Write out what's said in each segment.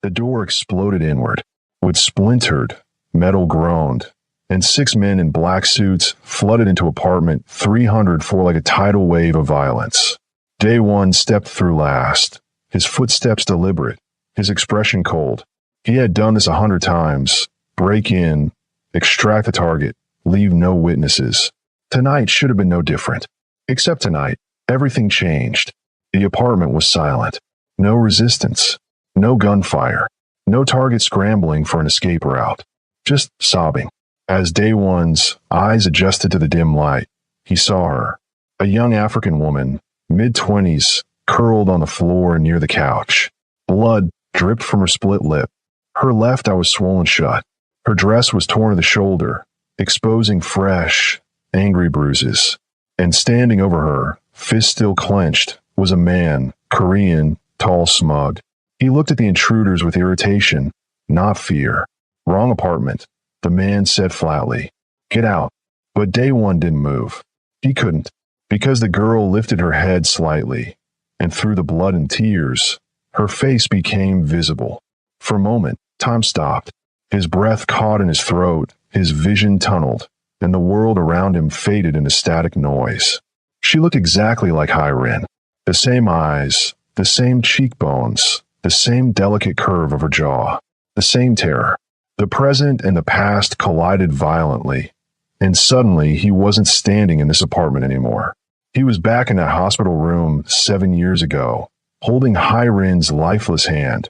The door exploded inward, with splintered, metal groaned, and 6 men in black suits flooded into apartment 304 like a tidal wave of violence. Day one stepped through last, his footsteps deliberate, his expression cold. He had done this 100 times. Break in, extract the target, leave no witnesses. Tonight should have been no different. Except tonight, everything changed. The apartment was silent. No resistance. No gunfire. No target scrambling for an escape route. Just sobbing. As Day One's eyes adjusted to the dim light, he saw her. A young African woman, mid-20s, curled on the floor near the couch. Blood dripped from her split lip. Her left eye was swollen shut. Her dress was torn to the shoulder, exposing fresh, angry bruises. And standing over her, fist still clenched, was a man, Korean, tall, smug. He looked at the intruders with irritation, not fear. Wrong apartment, the man said flatly. Get out. But Day One didn't move. He couldn't, because the girl lifted her head slightly, and through the blood and tears, her face became visible. For a moment, time stopped. His breath caught in his throat, his vision tunneled, and the world around him faded into static noise. She looked exactly like Hyrin. The same eyes, the same cheekbones, the same delicate curve of her jaw, the same terror. The present and the past collided violently, and suddenly he wasn't standing in this apartment anymore. He was back in that hospital room 7 years ago, holding Hyrin's lifeless hand,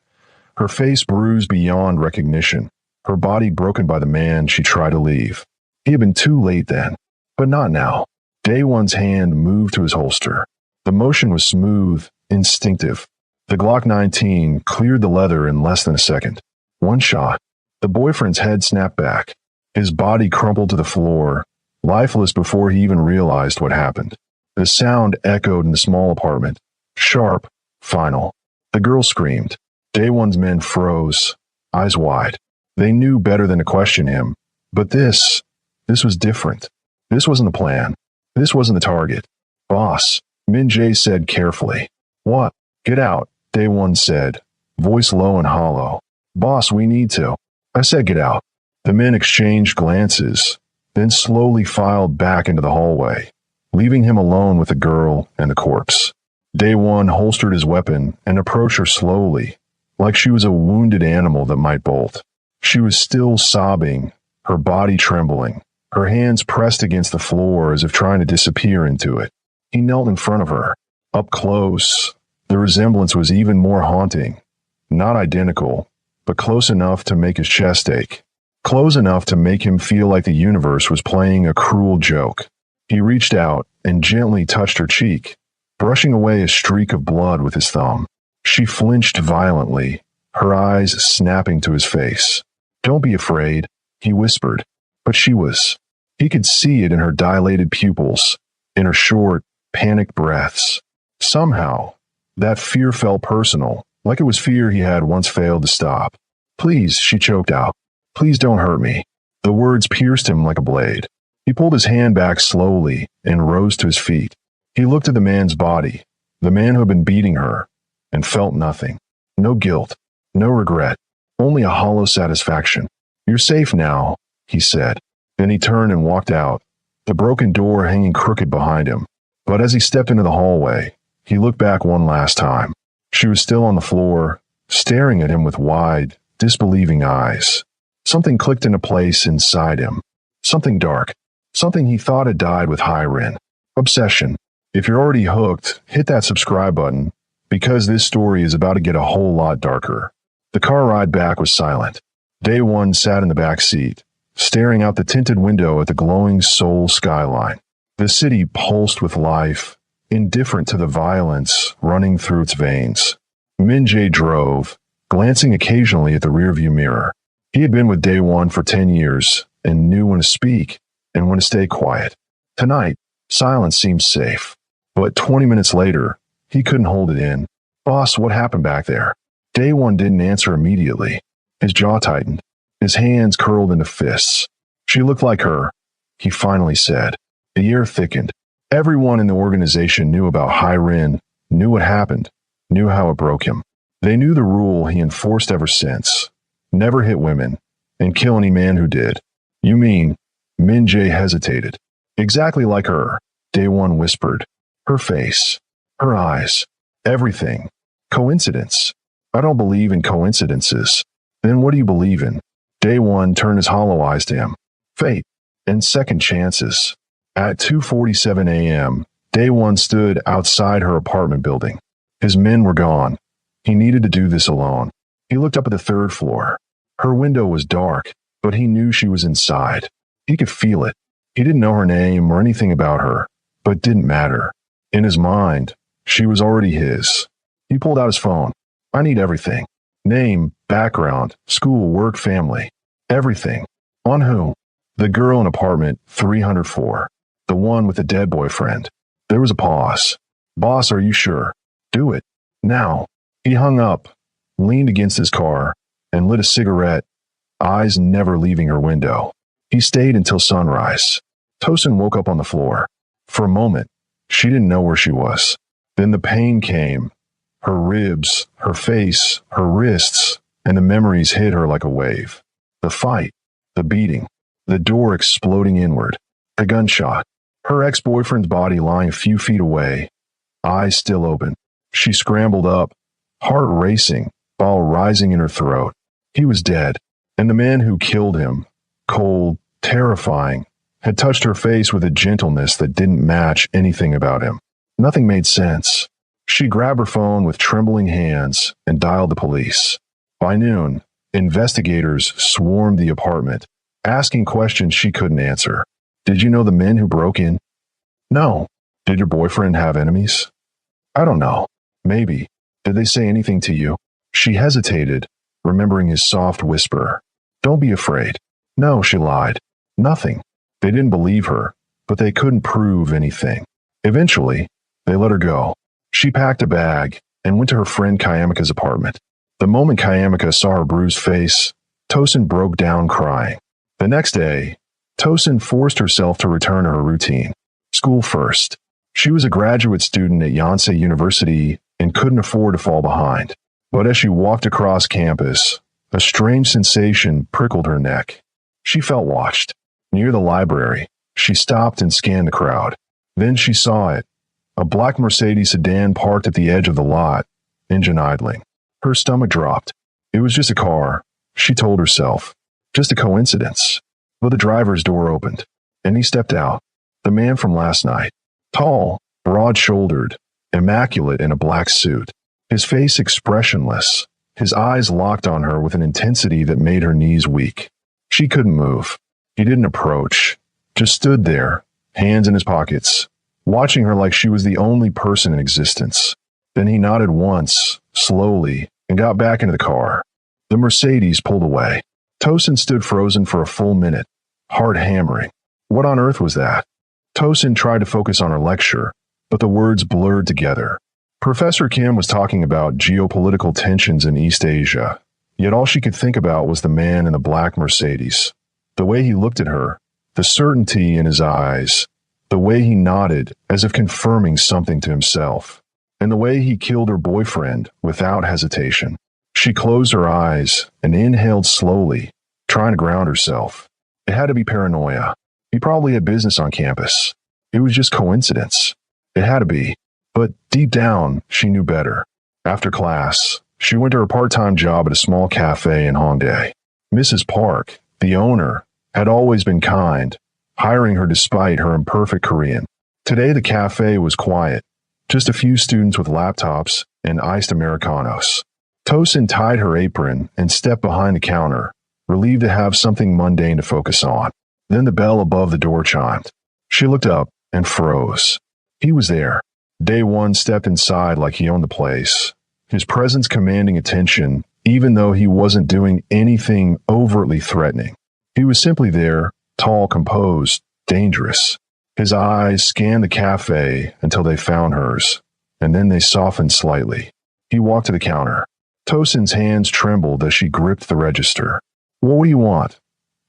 her face bruised beyond recognition, her body broken by the man she tried to leave. He had been too late then, but not now. Day One's hand moved to his holster. The motion was smooth, instinctive. The Glock 19 cleared the leather in less than a second. One shot. The boyfriend's head snapped back. His body crumpled to the floor, lifeless before he even realized what happened. The sound echoed in the small apartment. Sharp, final. The girl screamed. Day One's men froze, eyes wide. They knew better than to question him. But this was different. This wasn't the plan. This wasn't the target. Boss, Min Jae said carefully. What? Get out, Day One said, voice low and hollow. Boss, we need to. I said get out. The men exchanged glances, then slowly filed back into the hallway, leaving him alone with the girl and the corpse. Day One holstered his weapon and approached her slowly, like she was a wounded animal that might bolt. She was still sobbing, her body trembling, her hands pressed against the floor as if trying to disappear into it. He knelt in front of her. Up close, the resemblance was even more haunting. Not identical, but close enough to make his chest ache. Close enough to make him feel like the universe was playing a cruel joke. He reached out and gently touched her cheek, brushing away a streak of blood with his thumb. She flinched violently, her eyes snapping to his face. Don't be afraid, he whispered, but she was. He could see it in her dilated pupils, in her short, panicked breaths. Somehow, that fear felt personal, like it was fear he had once failed to stop. Please, she choked out. Please don't hurt me. The words pierced him like a blade. He pulled his hand back slowly and rose to his feet. He looked at the man's body, the man who had been beating her, and felt nothing. No guilt, no regret, only a hollow satisfaction. You're safe now, he said. Then he turned and walked out, the broken door hanging crooked behind him. But as he stepped into the hallway, he looked back one last time. She was still on the floor, staring at him with wide, disbelieving eyes. Something clicked into place inside him. Something dark. Something he thought had died with Hyrin. Obsession. If you're already hooked, hit that subscribe button, because this story is about to get a whole lot darker. The car ride back was silent. Day One sat in the back seat, staring out the tinted window at the glowing Seoul skyline. The city pulsed with life, indifferent to the violence running through its veins. Min Jae drove, glancing occasionally at the rearview mirror. He had been with Day One for 10 years and knew when to speak and when to stay quiet. Tonight, silence seemed safe. But 20 minutes later, he couldn't hold it in. Boss, what happened back there? Day One didn't answer immediately. His jaw tightened. His hands curled into fists. She looked like her, he finally said. The air thickened. Everyone in the organization knew about Hyrin, knew what happened, knew how it broke him. They knew the rule he enforced ever since: never hit women, and kill any man who did. You mean? Min Jae hesitated. Exactly like her, Day One whispered. Her face, her eyes, everything. Coincidence. I don't believe in coincidences. Then what do you believe in? Day One turned his hollow eyes to him. Fate and second chances. At 2:47 a.m., Day One stood outside her apartment building. His men were gone. He needed to do this alone. He looked up at the third floor. Her window was dark, but he knew she was inside. He could feel it. He didn't know her name or anything about her, but it didn't matter. In his mind, she was already his. He pulled out his phone. I need everything. Name, background, school, work, family. Everything. On who? The girl in apartment 304. The one with the dead boyfriend. There was a pause. Boss, are you sure? Do it. Now. He hung up, leaned against his car, and lit a cigarette, eyes never leaving her window. He stayed until sunrise. Tosin woke up on the floor. For a moment, she didn't know where she was. Then the pain came. Her ribs, her face, her wrists, and the memories hit her like a wave. The fight, the beating, the door exploding inward, the gunshot, her ex-boyfriend's body lying a few feet away, eyes still open. She scrambled up, heart racing, ball rising in her throat. He was dead, and the man who killed him, cold, terrifying, had touched her face with a gentleness that didn't match anything about him. Nothing made sense. She grabbed her phone with trembling hands and dialed the police. By noon, investigators swarmed the apartment, asking questions she couldn't answer. Did you know the men who broke in? No. Did your boyfriend have enemies? I don't know. Maybe. Did they say anything to you? She hesitated, remembering his soft whisper. Don't be afraid. No, she lied. Nothing. They didn't believe her, but they couldn't prove anything. Eventually, they let her go. She packed a bag and went to her friend Kayamika's apartment. The moment Kayamika saw her bruised face, Tosin broke down crying. The next day, Tosin forced herself to return to her routine. School first. She was a graduate student at Yonsei University and couldn't afford to fall behind. But as she walked across campus, a strange sensation prickled her neck. She felt watched. Near the library, she stopped and scanned the crowd. Then she saw it. A black Mercedes sedan parked at the edge of the lot, engine idling. Her stomach dropped. It was just a car, she told herself. Just a coincidence. But the driver's door opened, and he stepped out. The man from last night. Tall, broad-shouldered, immaculate in a black suit. His face expressionless, his eyes locked on her with an intensity that made her knees weak. She couldn't move. He didn't approach, just stood there, hands in his pockets, watching her like she was the only person in existence. Then he nodded once, slowly, and got back into the car. The Mercedes pulled away. Tosin stood frozen for a full minute, heart hammering. What on earth was that? Tosin tried to focus on her lecture, but the words blurred together. Professor Kim was talking about geopolitical tensions in East Asia, yet all she could think about was the man in the black Mercedes. The way he looked at her, the certainty in his eyes, the way he nodded as if confirming something to himself, and the way he killed her boyfriend without hesitation. She closed her eyes and inhaled slowly, trying to ground herself. It had to be paranoia. He probably had business on campus. It was just coincidence. It had to be. But deep down, she knew better. After class, she went to her part-time job at a small cafe in Hongdae. Mrs. Park, the owner, had always been kind, hiring her despite her imperfect Korean. Today the cafe was quiet, just a few students with laptops and iced Americanos. Tosin tied her apron and stepped behind the counter, relieved to have something mundane to focus on. Then the bell above the door chimed. She looked up and froze. He was there. Day One stepped inside like he owned the place, his presence commanding attention, even though he wasn't doing anything overtly threatening. He was simply there, tall, composed, dangerous. His eyes scanned the cafe until they found hers, and then they softened slightly. He walked to the counter. Tosin's hands trembled as she gripped the register. What do you want?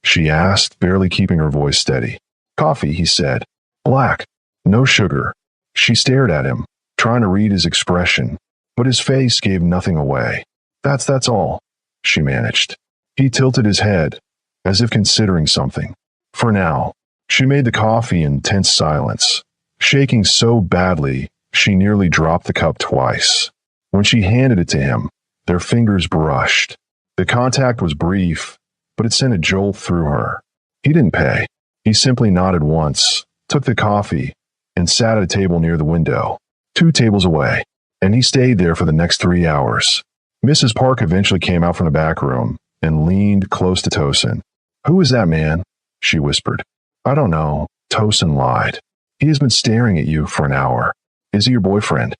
She asked, barely keeping her voice steady. Coffee, he said. Black. No sugar. She stared at him, trying to read his expression, but his face gave nothing away. That's all, she managed. He tilted his head, as if considering something. For now, she made the coffee in tense silence, shaking so badly she nearly dropped the cup twice. When she handed it to him, their fingers brushed. The contact was brief, but it sent a jolt through her. He didn't pay. He simply nodded once, took the coffee, and sat at a table near the window, 2 tables away, and he stayed there for the next 3 hours. Mrs. Park eventually came out from the back room and leaned close to Tosin. "Who is that man?" she whispered. "I don't know," Tosin lied. "He has been staring at you for an hour. Is he your boyfriend?"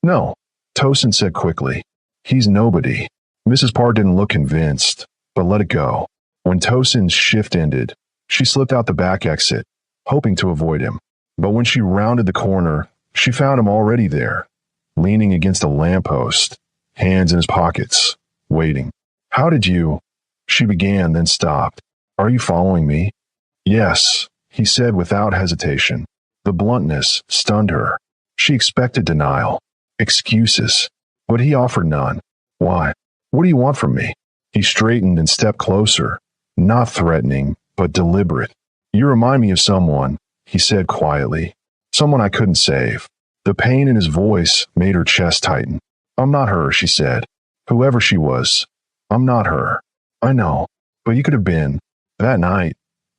"No," Tosin said quickly. "He's nobody." Mrs. Park didn't look convinced, but let it go. When Tosin's shift ended, she slipped out the back exit, hoping to avoid him. But when she rounded the corner, she found him already there, leaning against a lamppost, hands in his pockets, waiting. "How did you—" she began, then stopped. "Are you following me?" "Yes," he said without hesitation. The bluntness stunned her. She expected denial, excuses, but he offered none. "Why? What do you want from me?" He straightened and stepped closer, not threatening, but deliberate. "You remind me of someone," he said quietly. "Someone I couldn't save." The pain in his voice made her chest tighten. "I'm not her," she said. "Whoever she was, I'm not her." "I know, but you could have been. That night,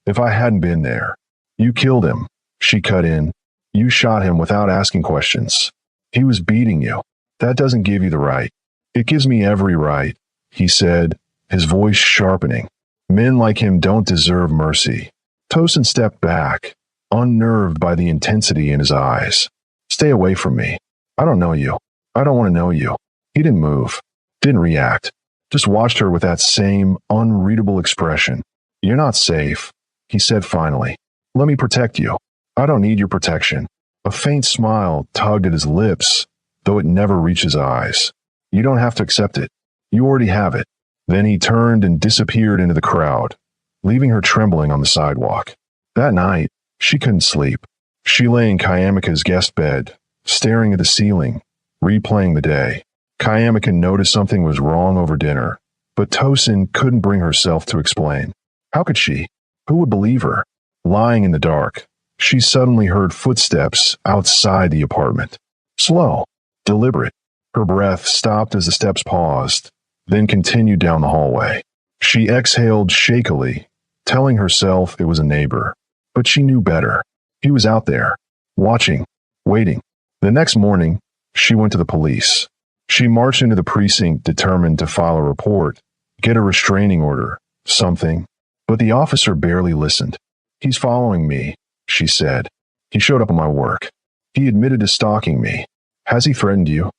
if I hadn't been there." "You killed him," she cut in. "You shot him without asking questions. He was beating you. That doesn't give you the right." "It gives me every right," he said, his voice sharpening. "Men like him don't deserve mercy." Tosin stepped back, unnerved by the intensity in his eyes. "Stay away from me. I don't know you. I don't want to know you." He didn't move, didn't react, just watched her with that same unreadable expression. "You're not safe," he said finally. "Let me protect you." "I don't need your protection." A faint smile tugged at his lips, though it never reached his eyes. "You don't have to accept it. You already have it." Then he turned and disappeared into the crowd, leaving her trembling on the sidewalk. That night, she couldn't sleep. She lay in Kayamika's guest bed, staring at the ceiling, replaying the day. Kayamika noticed something was wrong over dinner, but Tosin couldn't bring herself to explain. How could she? Who would believe her? Lying in the dark, she suddenly heard footsteps outside the apartment. Slow, deliberate. Her breath stopped as the steps paused, then continued down the hallway. She exhaled shakily, telling herself it was a neighbor. But she knew better. He was out there, watching, waiting. The next morning, she went to the police. She marched into the precinct determined to file a report, get a restraining order, something. But the officer barely listened. "He's following me," she said. "He showed up at my work. He admitted to stalking me. Has he threatened you?"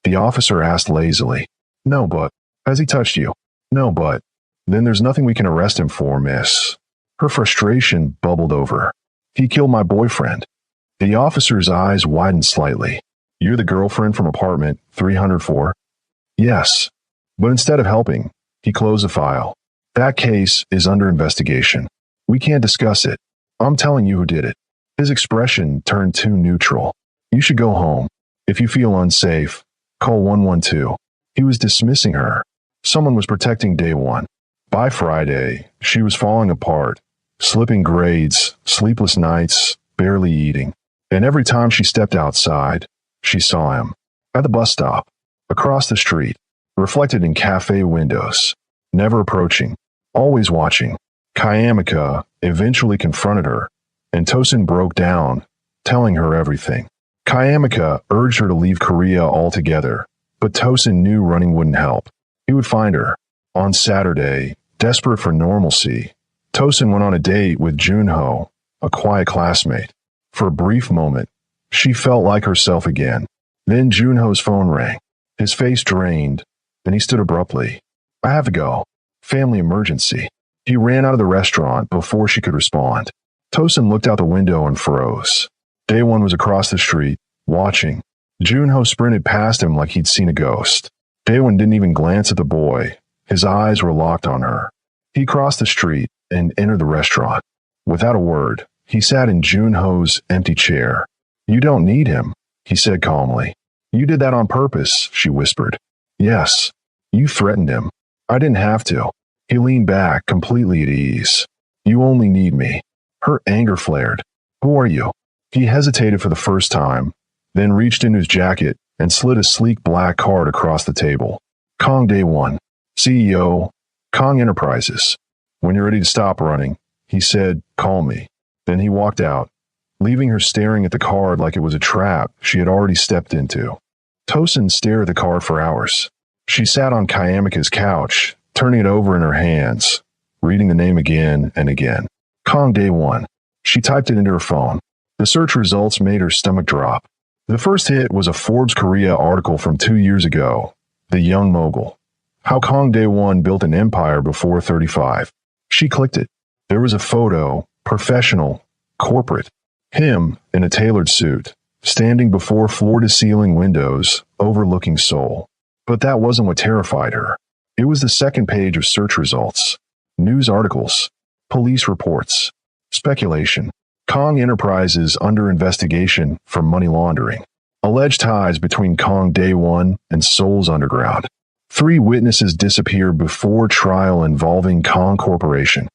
The officer asked lazily. "No, but..." "Has he touched you?" "No, but..." "Then there's nothing we can arrest him for, miss." Her frustration bubbled over. "He killed my boyfriend." The officer's eyes widened slightly. "You're the girlfriend from apartment 304? "Yes." But instead of helping, he closed the file. "That case is under investigation. We can't discuss it. I'm telling you who did it." His expression turned too neutral. "You should go home. If you feel unsafe, call 112. He was dismissing her. Someone was protecting day one. By Friday, she was falling apart, slipping grades, sleepless nights, barely eating. And every time she stepped outside, she saw him. At the bus stop, across the street, reflected in cafe windows, never approaching, always watching. Kayamika eventually confronted her, and Tosin broke down, telling her everything. Kayamika urged her to leave Korea altogether, but Tosin knew running wouldn't help. He would find her. On Saturday, desperate for normalcy, Tosin went on a date with Junho, a quiet classmate. For a brief moment, she felt like herself again. Then Junho's phone rang. His face drained, and he stood abruptly. "I have to go. Family emergency." He ran out of the restaurant before she could respond. Tosin looked out the window and froze. Daewon was across the street, watching. Junho sprinted past him like he'd seen a ghost. Daewon didn't even glance at the boy. His eyes were locked on her. He crossed the street and entered the restaurant. Without a word, he sat in Junho's empty chair. "You don't need him," he said calmly. "You did that on purpose," she whispered. "Yes." You threatened him. I didn't have to. He leaned back, completely at ease. You only need me. Her anger flared. Who are you? He hesitated for the first time, then reached into his jacket and slid a sleek black card across the table. Kong Day One, CEO, Kong Enterprises. When you're ready to stop running, he said, call me. Then he walked out, leaving her staring at the card like it was a trap she had already stepped into. Tosin stared at the card for hours. She sat on Kayamika's couch, turning it over in her hands, reading the name again and again. Kong Day One. She typed it into her phone. The search results made her stomach drop. The first hit was a Forbes Korea article from 2 years ago, The Young Mogul. How Kong Day One built an empire before 35. She clicked it. There was a photo, professional, corporate. Him in a tailored suit, standing before floor-to-ceiling windows overlooking Seoul. But that wasn't what terrified her. It was the second page of search results. News articles, police reports, speculation. Kong Enterprises under investigation for money laundering. Alleged ties between Kong Day One and Seoul's underground. 3 witnesses disappeared before trial involving Kong Corporation.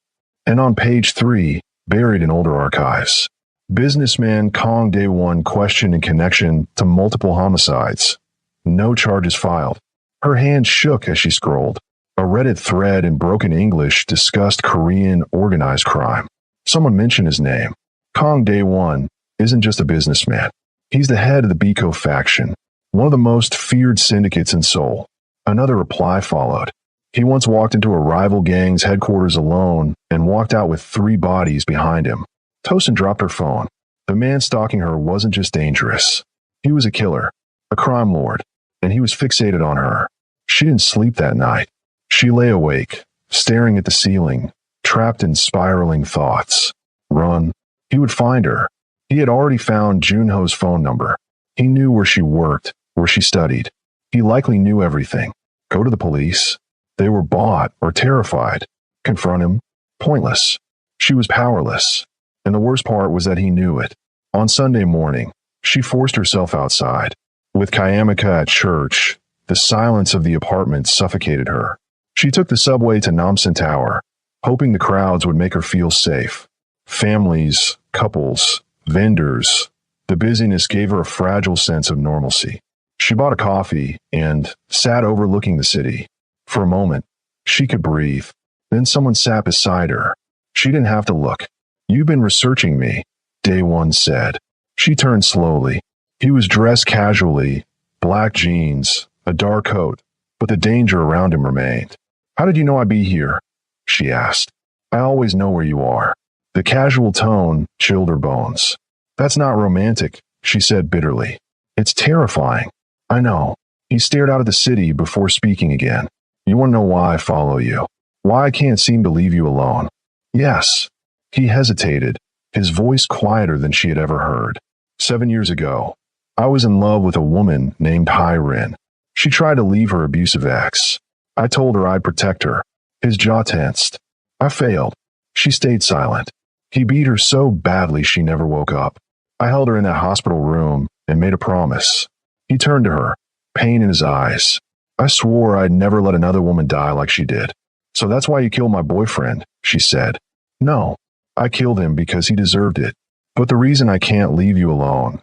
And on page 3, buried in older archives, businessman Kong Day One questioned in connection to multiple homicides. No charges filed. Her hand shook as she scrolled. A Reddit thread in broken English discussed Korean organized crime. Someone mentioned his name. Kong Day One isn't just a businessman. He's the head of the Biko faction, one of the most feared syndicates in Seoul. Another reply followed. He once walked into a rival gang's headquarters alone and walked out with 3 bodies behind him. Tosin dropped her phone. The man stalking her wasn't just dangerous. He was a killer, a crime lord, and he was fixated on her. She didn't sleep that night. She lay awake, staring at the ceiling, trapped in spiraling thoughts. Run. He would find her. He had already found Junho's phone number. He knew where she worked, where she studied. He likely knew everything. Go to the police. They were bought or terrified. Confront him. Pointless. She was powerless. And the worst part was that he knew it. On Sunday morning, she forced herself outside. With Kayamika at church, the silence of the apartment suffocated her. She took the subway to Namsan Tower, hoping the crowds would make her feel safe. Families, couples, vendors. The busyness gave her a fragile sense of normalcy. She bought a coffee and sat overlooking the city. For a moment, she could breathe. Then someone sat beside her. She didn't have to look. You've been researching me, Day One said. She turned slowly. He was dressed casually, black jeans, a dark coat, but the danger around him remained. How did you know I'd be here? She asked. I always know where you are. The casual tone chilled her bones. That's not romantic, she said bitterly. It's terrifying. I know. He stared out at the city before speaking again. You want to know why I follow you? Why I can't seem to leave you alone? Yes. He hesitated, his voice quieter than she had ever heard. 7 years ago, I was in love with a woman named Hyrin. She tried to leave her abusive ex. I told her I'd protect her. His jaw tensed. I failed. She stayed silent. He beat her so badly she never woke up. I held her in that hospital room and made a promise. He turned to her, pain in his eyes. I swore I'd never let another woman die like she did. So that's why you killed my boyfriend, she said. No, I killed him because he deserved it. But the reason I can't leave you alone.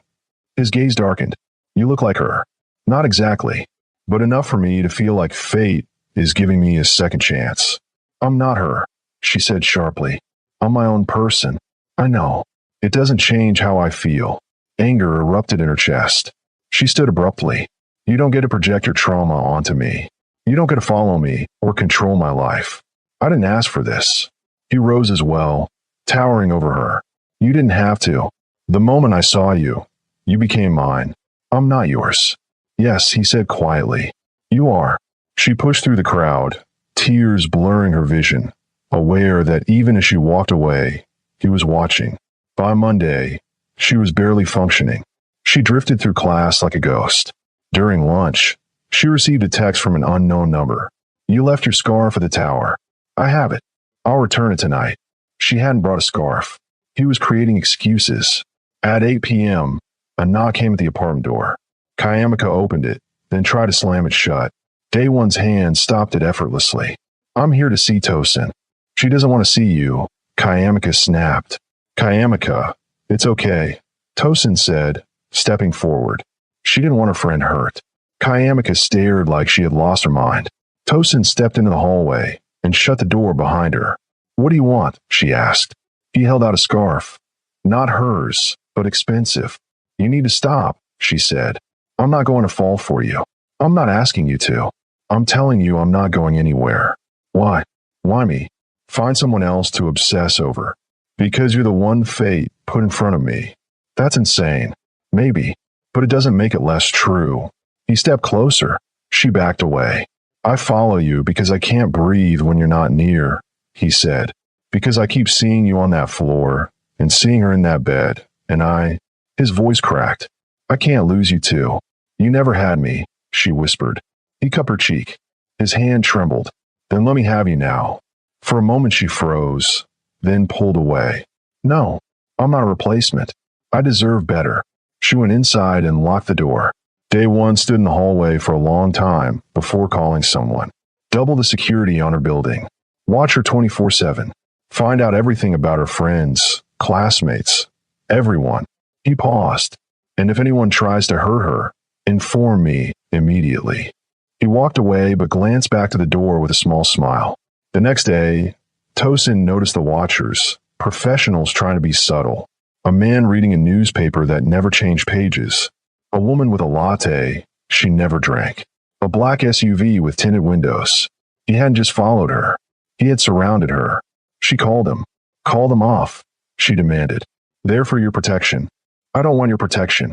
His gaze darkened. You look like her. Not exactly, but enough for me to feel like fate is giving me a second chance. I'm not her, she said sharply. I'm my own person. I know. It doesn't change how I feel. Anger erupted in her chest. She stood abruptly. You don't get to project your trauma onto me. You don't get to follow me or control my life. I didn't ask for this. He rose as well, towering over her. You didn't have to. The moment I saw you, you became mine. I'm not yours. Yes, he said quietly. You are. She pushed through the crowd, tears blurring her vision, aware that even as she walked away, he was watching. By Monday, she was barely functioning. She drifted through class like a ghost. During lunch, she received a text from an unknown number. You left your scarf at the tower. I have it. I'll return it tonight. She hadn't brought a scarf. He was creating excuses. At 8 p.m., a knock came at the apartment door. Kayamika opened it, then tried to slam it shut. Day One's hand stopped it effortlessly. I'm here to see Tosin. She doesn't want to see you, Kayamika snapped. Kayamika, it's okay, Tosin said, stepping forward. She didn't want her friend hurt. Kayamika stared like she had lost her mind. Tosin stepped into the hallway and shut the door behind her. What do you want? She asked. He held out a scarf. Not hers, but expensive. You need to stop, she said. I'm not going to fall for you. I'm not asking you to. I'm telling you I'm not going anywhere. Why? Why me? Find someone else to obsess over. Because you're the one fate put in front of me. That's insane. Maybe, but it doesn't make it less true. He stepped closer. She backed away. I follow you because I can't breathe when you're not near, he said. Because I keep seeing you on that floor and seeing her in that bed, and his voice cracked. I can't lose you too. You never had me, she whispered. He cupped her cheek. His hand trembled. Then let me have you now. For a moment she froze, then pulled away. No, I'm not a replacement. I deserve better. She went inside and locked the door. Day One stood in the hallway for a long time before calling someone. Double the security on her building. Watch her 24/7. Find out everything about her friends, classmates, everyone. He paused. And if anyone tries to hurt her, inform me immediately. He walked away but glanced back to the door with a small smile. The next day, Tosin noticed the watchers, professionals trying to be subtle. A man reading a newspaper that never changed pages. A woman with a latte she never drank. A black SUV with tinted windows. He hadn't just followed her. He had surrounded her. She called him. Call them off, she demanded. There for your protection. I don't want your protection.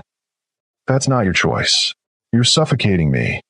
That's not your choice. You're suffocating me.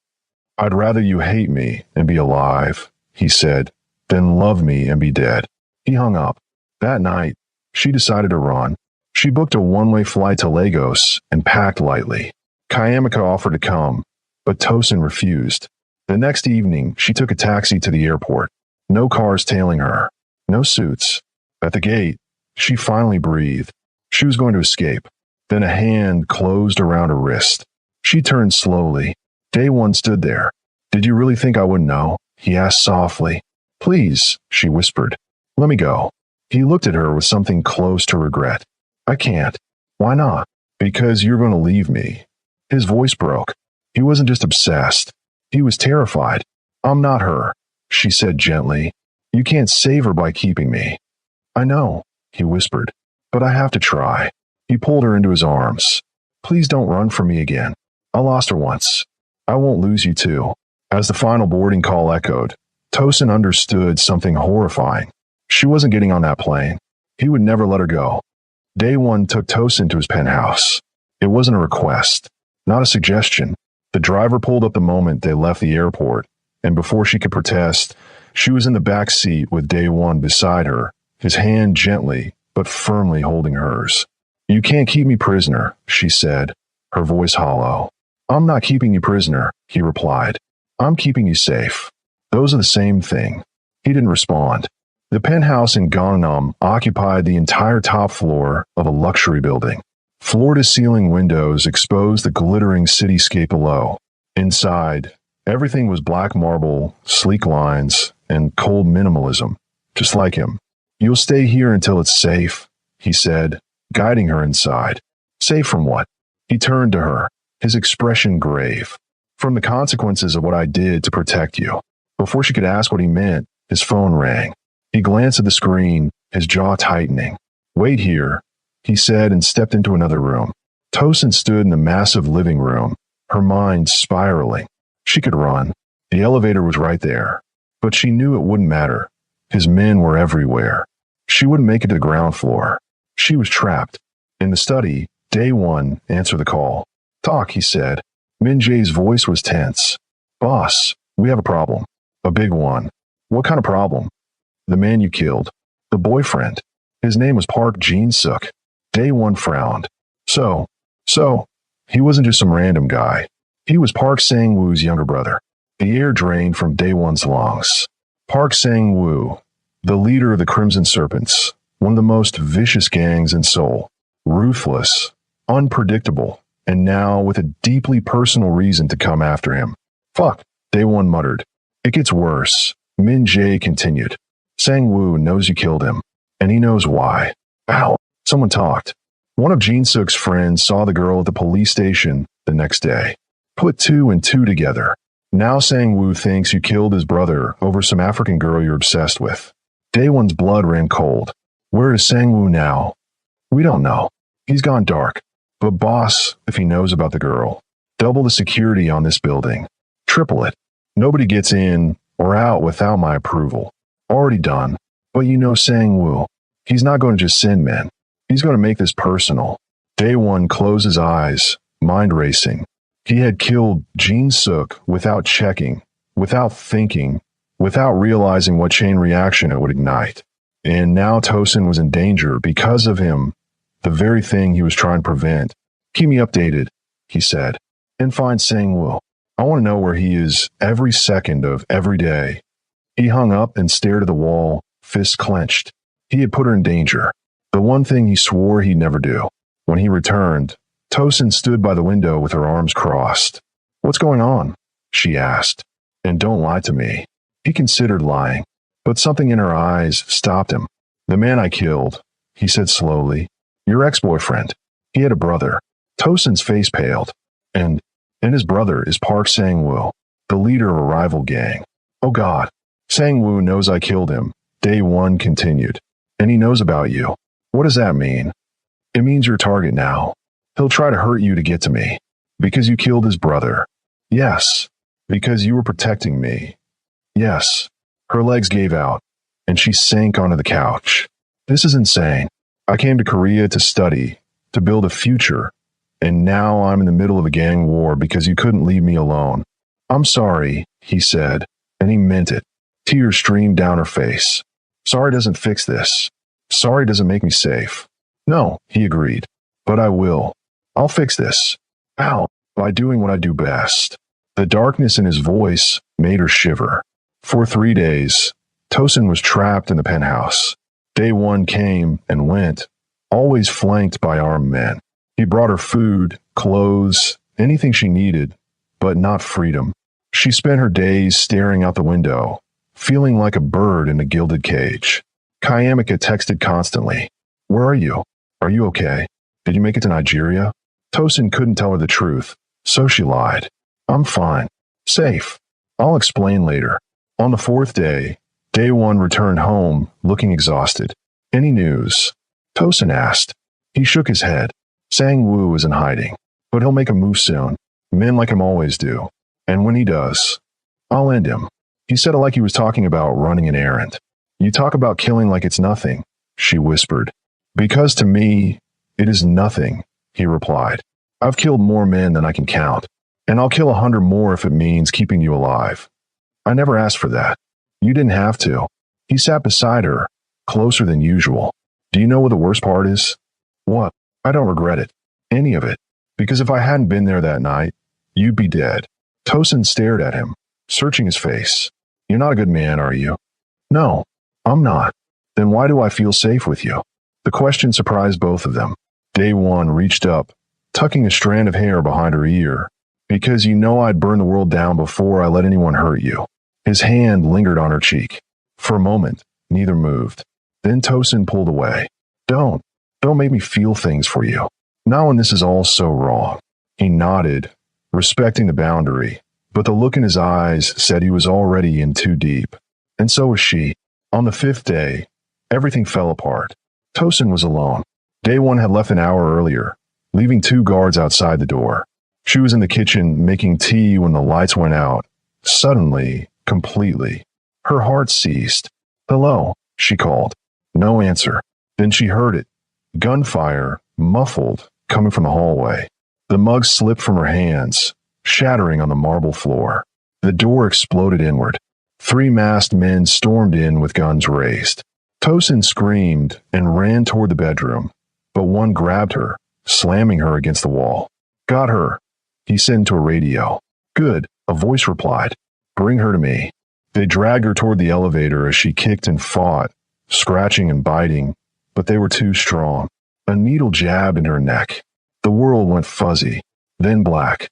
I'd rather you hate me and be alive, he said, than love me and be dead. He hung up. That night, she decided to run. She booked a one-way flight to Lagos and packed lightly. Kayamika offered to come, but Tosin refused. The next evening, she took a taxi to the airport. No cars tailing her. No suits. At the gate, she finally breathed. She was going to escape. Then a hand closed around her wrist. She turned slowly. Day One stood there. Did you really think I wouldn't know? He asked softly. Please, she whispered. Let me go. He looked at her with something close to regret. I can't. Why not? Because you're going to leave me. His voice broke. He wasn't just obsessed. He was terrified. I'm not her, she said gently. You can't save her by keeping me. I know, he whispered, but I have to try. He pulled her into his arms. Please don't run from me again. I lost her once. I won't lose you too. As the final boarding call echoed, Tosin understood something horrifying. She wasn't getting on that plane. He would never let her go. Day One took Tosin to his penthouse. It wasn't a request, not a suggestion. The driver pulled up the moment they left the airport, and before she could protest, she was in the back seat with Day One beside her, his hand gently but firmly holding hers. You can't keep me prisoner, she said, her voice hollow. I'm not keeping you prisoner, he replied. I'm keeping you safe. Those are the same thing. He didn't respond. The penthouse in Gangnam occupied the entire top floor of a luxury building. Floor-to-ceiling windows exposed the glittering cityscape below. Inside, everything was black marble, sleek lines, and cold minimalism, just like him. You'll stay here until it's safe, he said, guiding her inside. Safe from what? He turned to her, his expression grave. From the consequences of what I did to protect you. Before she could ask what he meant, his phone rang. He glanced at the screen, his jaw tightening. Wait here, he said and stepped into another room. Tosin stood in the massive living room, her mind spiraling. She could run. The elevator was right there. But she knew it wouldn't matter. His men were everywhere. She wouldn't make it to the ground floor. She was trapped. In the study, Day One answered the call. Talk, he said. Min Jae's voice was tense. Boss, we have a problem. A big one. What kind of problem? The man you killed. The boyfriend. His name was Park Jin-suk. Day One frowned. So, he wasn't just some random guy. He was Park Sang-woo's younger brother. The air drained from Day One's lungs. Park Sang-woo, the leader of the Crimson Serpents, one of the most vicious gangs in Seoul. Ruthless, unpredictable, and now with a deeply personal reason to come after him. Fuck, Day One muttered. It gets worse. Min Jae continued. Sang Woo knows you killed him, and he knows why. Ow! Someone talked. One of Jin Suk's friends saw the girl at the police station the next day. Put two and two together. Now Sang Woo thinks you killed his brother over some African girl you're obsessed with. Day One's blood ran cold. Where is Sang Woo now? We don't know. He's gone dark. But boss, if he knows about the girl, double the security on this building. Triple it. Nobody gets in or out without my approval. Already done. But you know Sang Woo. He's not going to just send men. He's going to make this personal. Day One closed his eyes, mind racing. He had killed Jin Suk without checking, without thinking, without realizing what chain reaction it would ignite. And now Tosin was in danger because of him, the very thing he was trying to prevent. Keep me updated, he said, and find Sang Woo. I want to know where he is every second of every day. He hung up and stared at the wall, fists clenched. He had put her in danger. The one thing he swore he'd never do. When he returned, Tosin stood by the window with her arms crossed. What's going on? She asked. And don't lie to me. He considered lying, but something in her eyes stopped him. The man I killed, he said slowly. Your ex-boyfriend. He had a brother. Tosin's face paled. And his brother is Park Sang-woo, the leader of a rival gang. Oh God. Sang-woo knows I killed him. Day One continued. And he knows about you. What does that mean? It means you're a target now. He'll try to hurt you to get to me. Because you killed his brother. Yes. Because you were protecting me. Yes. Her legs gave out, and she sank onto the couch. This is insane. I came to Korea to study, to build a future, and now I'm in the middle of a gang war because you couldn't leave me alone. I'm sorry, he said, and he meant it. Tears streamed down her face. Sorry doesn't fix this. Sorry doesn't make me safe. No, he agreed. But I will. I'll fix this. How? By doing what I do best. The darkness in his voice made her shiver. For 3 days, Tosin was trapped in the penthouse. Day One came and went, always flanked by armed men. He brought her food, clothes, anything she needed, but not freedom. She spent her days staring out the window, feeling like a bird in a gilded cage. Kayamika texted constantly. Where are you? Are you okay? Did you make it to Nigeria? Tosin couldn't tell her the truth, so she lied. I'm fine. Safe. I'll explain later. On the 4th day, Day One returned home, looking exhausted. Any news? Tosin asked. He shook his head. Sang Woo is in hiding, but he'll make a move soon. Men like him always do. And when he does, I'll end him. He said it like he was talking about running an errand. You talk about killing like it's nothing, she whispered. Because to me, it is nothing, he replied. I've killed more men than I can count, and I'll kill 100 more if it means keeping you alive. I never asked for that. You didn't have to. He sat beside her, closer than usual. Do you know what the worst part is? What? I don't regret it. Any of it. Because if I hadn't been there that night, you'd be dead. Tosin stared at him, searching his face. You're not a good man, are you? No, I'm not. Then why do I feel safe with you? The question surprised both of them. Day One reached up, tucking a strand of hair behind her ear. Because you know I'd burn the world down before I let anyone hurt you. His hand lingered on her cheek. For a moment, neither moved. Then Tosin pulled away. Don't make me feel things for you. Not when this is all so wrong. He nodded, respecting the boundary, but the look in his eyes said he was already in too deep. And so was she. On the 5th day, everything fell apart. Tosin was alone. Day One had left an hour earlier, leaving 2 guards outside the door. She was in the kitchen making tea when the lights went out. Suddenly, completely. Her heart ceased. Hello, she called. No answer. Then she heard it. Gunfire, muffled, coming from the hallway. The mug slipped from her hands, shattering on the marble floor. The door exploded inward. 3 masked men stormed in with guns raised. Tosin screamed and ran toward the bedroom, but one grabbed her, slamming her against the wall. Got her, he said into a radio. Good, a voice replied. Bring her to me. They dragged her toward the elevator as she kicked and fought, scratching and biting, but they were too strong. A needle jabbed into her neck. The world went fuzzy, then black.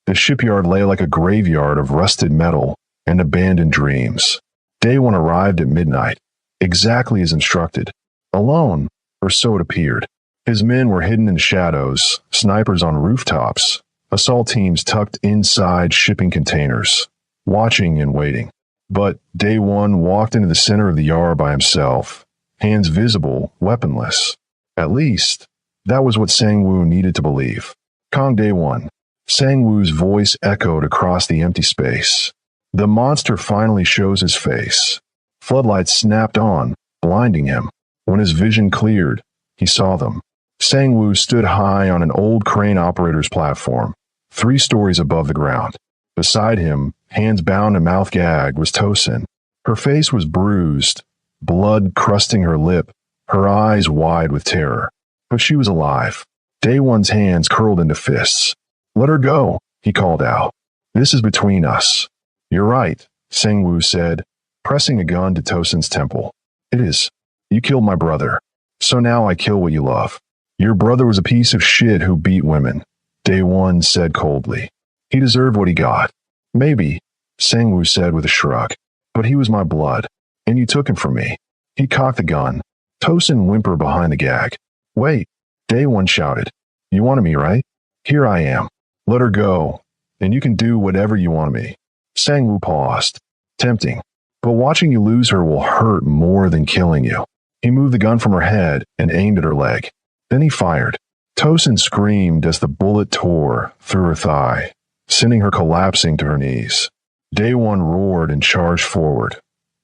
The shipyard lay like a graveyard of rusted metal and abandoned dreams. Day one arrived at midnight, exactly as instructed. Alone, or so it appeared. His men were hidden in shadows, snipers on rooftops, assault teams tucked inside shipping containers, watching and waiting. But Day one walked into the center of the yard by himself, hands visible, weaponless. At least, that was what Sang-woo needed to believe. Kong Day one. Sang-woo's voice echoed across the empty space. The monster finally shows his face. Floodlights snapped on, blinding him. When his vision cleared, he saw them. Sang-woo stood high on an old crane operator's platform, 3 stories above the ground. Beside him, hands bound and mouth gagged, was Tosin. Her face was bruised, blood crusting her lip, her eyes wide with terror. But she was alive. Day one's hands curled into fists. "Let her go," he called out. "This is between us." "You're right," Sang-woo said, pressing a gun to Tosin's temple. "It is. You killed my brother. So now I kill what you love." "Your brother was a piece of shit who beat women," Day one said coldly. "He deserved what he got." "Maybe," Sang-woo said with a shrug. "But he was my blood, and you took him from me." He cocked the gun. Tosin whimpered behind the gag. "Wait," Day one shouted. "You wanted me, right? Here I am. Let her go, and you can do whatever you want of me." Sang-woo paused. "Tempting, but watching you lose her will hurt more than killing you." He moved the gun from her head and aimed at her leg. Then he fired. Tosin screamed as the bullet tore through her thigh, sending her collapsing to her knees. Day one roared and charged forward,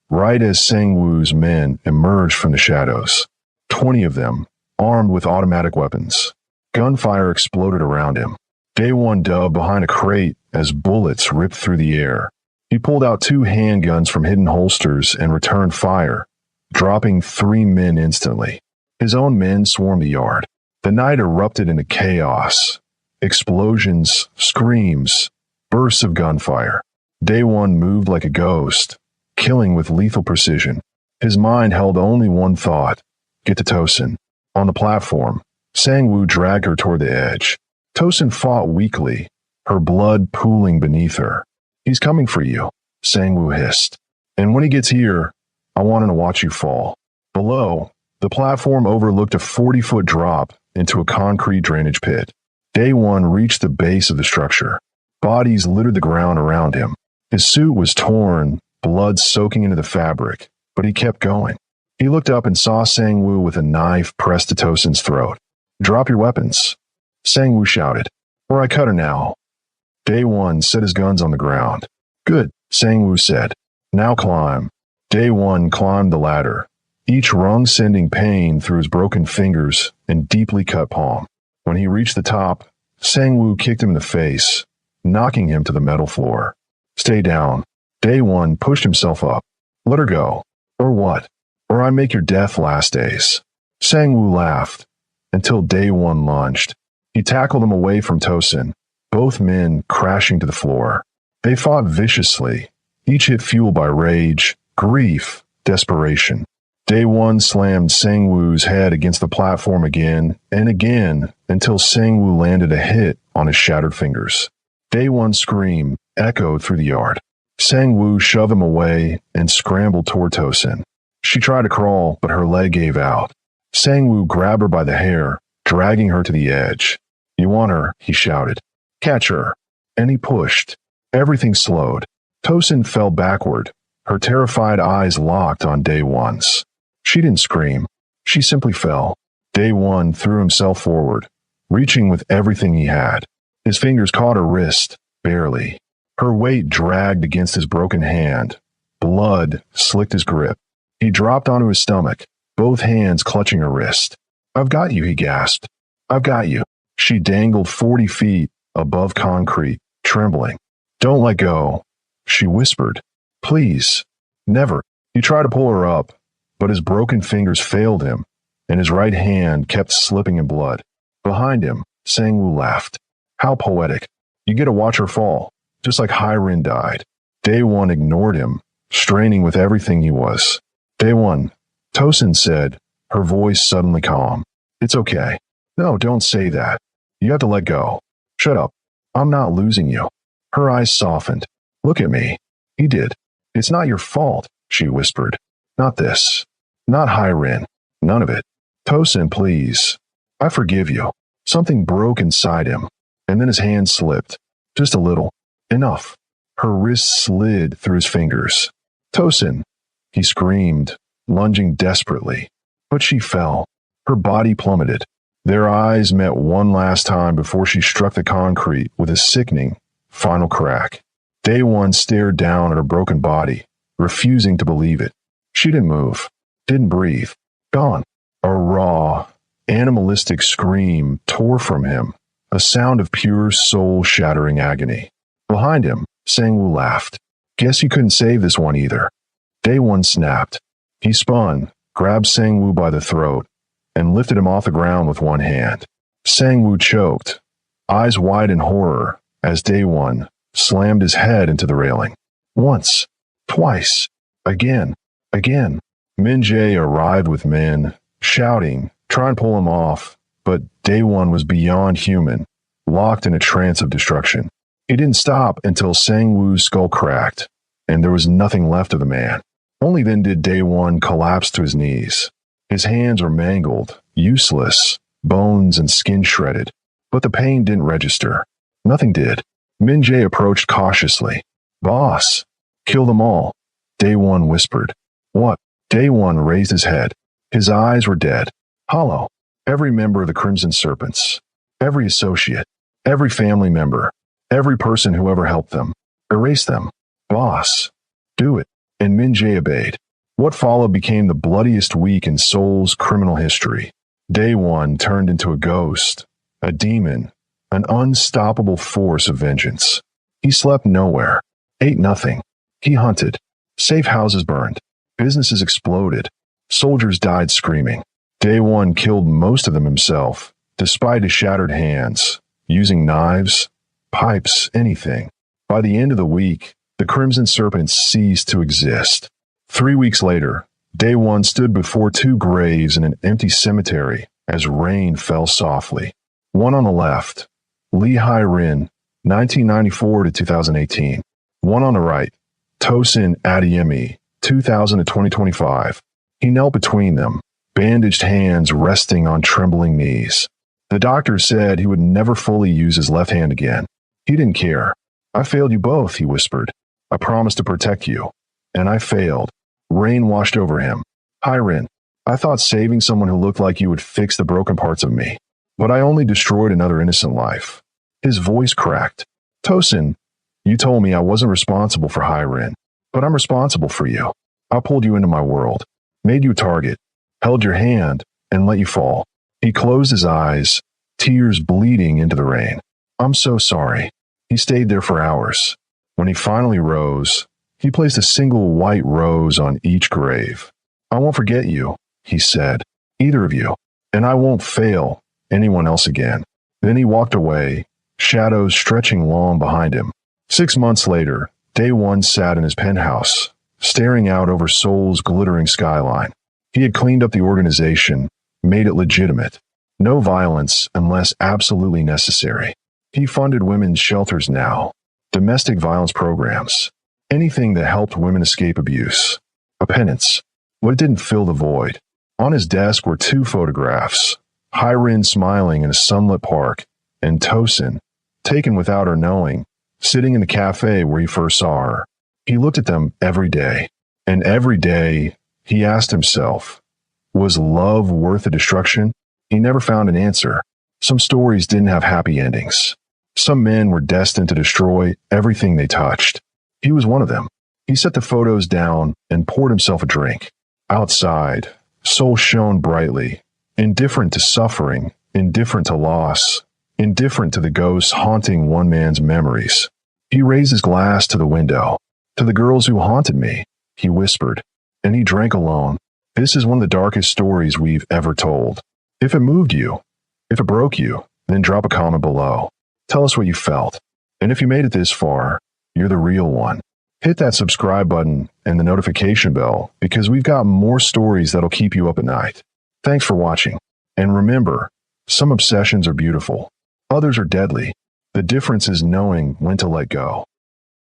right as Sang-woo's men emerged from the shadows. 20 of them, armed with automatic weapons. Gunfire exploded around him. Day one dove behind a crate as bullets ripped through the air. He pulled out 2 handguns from hidden holsters and returned fire, dropping 3 men instantly. His own men swarmed the yard. The night erupted into chaos. Explosions, screams, bursts of gunfire. Day one moved like a ghost, killing with lethal precision. His mind held only one thought: get to Tosin. On the platform, Sang-woo dragged her toward the edge. Tosin fought weakly, her blood pooling beneath her. "He's coming for you," Sang-woo hissed. "And when he gets here, I want him to watch you fall." Below, the platform overlooked a 40-foot drop into a concrete drainage pit. Day one reached the base of the structure. Bodies littered the ground around him. His suit was torn, blood soaking into the fabric, but he kept going. He looked up and saw Sang-woo with a knife pressed to Tosin's throat. "Drop your weapons," Sang-woo shouted, "or I cut her now." Day one set his guns on the ground. "Good," Sang-woo said. "Now climb." Day one climbed the ladder, each rung sending pain through his broken fingers and deeply cut palm. When he reached the top, Sang-woo kicked him in the face, knocking him to the metal floor. "Stay down." Day one pushed himself up. "Let her go." "Or what? Or I make your death last days." Sang-woo laughed, until Day one lunged. He tackled him away from Tosin, both men crashing to the floor. They fought viciously, each hit fueled by rage, grief, desperation. Day one slammed Sang-woo's head against the platform again and again until Sang-woo landed a hit on his shattered fingers. Day one's scream echoed through the yard. Sang-woo shoved him away and scrambled toward Tosin. She tried to crawl, but her leg gave out. Sang-woo grabbed her by the hair, dragging her to the edge. "You want her," he shouted. "Catch her." And he pushed. Everything slowed. Tosin fell backward, her terrified eyes locked on Day one's. She didn't scream. She simply fell. Day one threw himself forward, reaching with everything he had. His fingers caught her wrist, barely. Her weight dragged against his broken hand. Blood slicked his grip. He dropped onto his stomach, both hands clutching her wrist. "I've got you," he gasped. "I've got you." She dangled 40 feet above concrete, trembling. "Don't let go," she whispered. "Please." "Never." He tried to pull her up, but his broken fingers failed him, and his right hand kept slipping in blood. Behind him, Sang-woo laughed. "How poetic. You get to watch her fall, just like Hyrin died." Day one ignored him, straining with everything he was. "Day one," Tosin said, her voice suddenly calm. "It's okay." "No, don't say that. You have to let go." "Shut up." I'm not losing you. Her eyes softened. Look at me. He did. It's not your fault, she whispered. Not this. Not Hyrin. None of it. Tosin, please. I forgive you. Something broke inside him, and then his hand slipped. Just a little. Enough. Her wrist slid through his fingers. Tosin, he screamed, lunging desperately. But she fell. Her body plummeted. Their eyes met one last time before she struck the concrete with a sickening, final crack. Day One stared down at her broken body, refusing to believe it. She didn't move, didn't breathe. Gone. A raw, animalistic scream tore from him, a sound of pure soul-shattering agony. Behind him, Sang-woo laughed. Guess you couldn't save this one either. Day One snapped. He spun, grabbed Sang-woo by the throat, and lifted him off the ground with one hand. Sang-woo choked, eyes wide in horror, as Day One slammed his head into the railing. Once, twice, again. Min-jae arrived with men, shouting, trying to pull him off, but Day One was beyond human, locked in a trance of destruction. He didn't stop until Sang-woo's skull cracked, and there was nothing left of the man. Only then did Day One collapse to his knees. His hands were mangled, useless, bones and skin shredded, but the pain didn't register. Nothing did. Min-jae approached cautiously. Boss, kill them all, Day One whispered. What? Day One raised his head. His eyes were dead, hollow. Every member of the Crimson Serpents, every associate, every family member, every person who ever helped them. Erase them. Boss, do it. And Min-jae obeyed. What followed became the bloodiest week in Seoul's criminal history. Day One turned into a ghost, a demon, an unstoppable force of vengeance. He slept nowhere, ate nothing. He hunted. Safe houses burned. Businesses exploded. Soldiers died screaming. Day One killed most of them himself, despite his shattered hands, using knives, pipes, anything. By the end of the week, the Crimson Serpents ceased to exist. 3 weeks later, Day One stood before two graves in an empty cemetery as rain fell softly. One on the left, Lee Hyrin, 1994 to 2018. One on the right, Tosin Adeyemi, 2000 to 2025. He knelt between them, bandaged hands resting on trembling knees. The doctor said he would never fully use his left hand again. He didn't care. I failed you both, he whispered. I promised to protect you. And I failed. Rain washed over him. Hyrin, I thought saving someone who looked like you would fix the broken parts of me. But I only destroyed another innocent life. His voice cracked. Tosin, you told me I wasn't responsible for Hyrin, but I'm responsible for you. I pulled you into my world, made you a target, held your hand, and let you fall. He closed his eyes, tears bleeding into the rain. I'm so sorry. He stayed there for hours. When he finally rose, he placed a single white rose on each grave. I won't forget you, he said, either of you, and I won't fail anyone else again. Then he walked away, shadows stretching long behind him. 6 months later, Day One sat in his penthouse, staring out over Seoul's glittering skyline. He had cleaned up the organization, made it legitimate. No violence unless absolutely necessary. He funded women's shelters now, domestic violence programs, anything that helped women escape abuse. A penance, but it didn't fill the void. On his desk were 2 photographs, Hyrin smiling in a sunlit park, and Tosin, taken without her knowing, sitting in the cafe where he first saw her. He looked at them every day, and every day he asked himself, was love worth the destruction? He never found an answer. Some stories didn't have happy endings. Some men were destined to destroy everything they touched. He was one of them. He set the photos down and poured himself a drink. Outside, Seoul shone brightly, indifferent to suffering, indifferent to loss, indifferent to the ghosts haunting one man's memories. He raised his glass to the window. To the girls who haunted me, he whispered, and he drank alone. This is one of the darkest stories we've ever told. If it moved you, if it broke you, then drop a comment below. Tell us what you felt. And if you made it this far, you're the real one. Hit that subscribe button and the notification bell because we've got more stories that'll keep you up at night. Thanks for watching. And remember, some obsessions are beautiful. Others are deadly. The difference is knowing when to let go.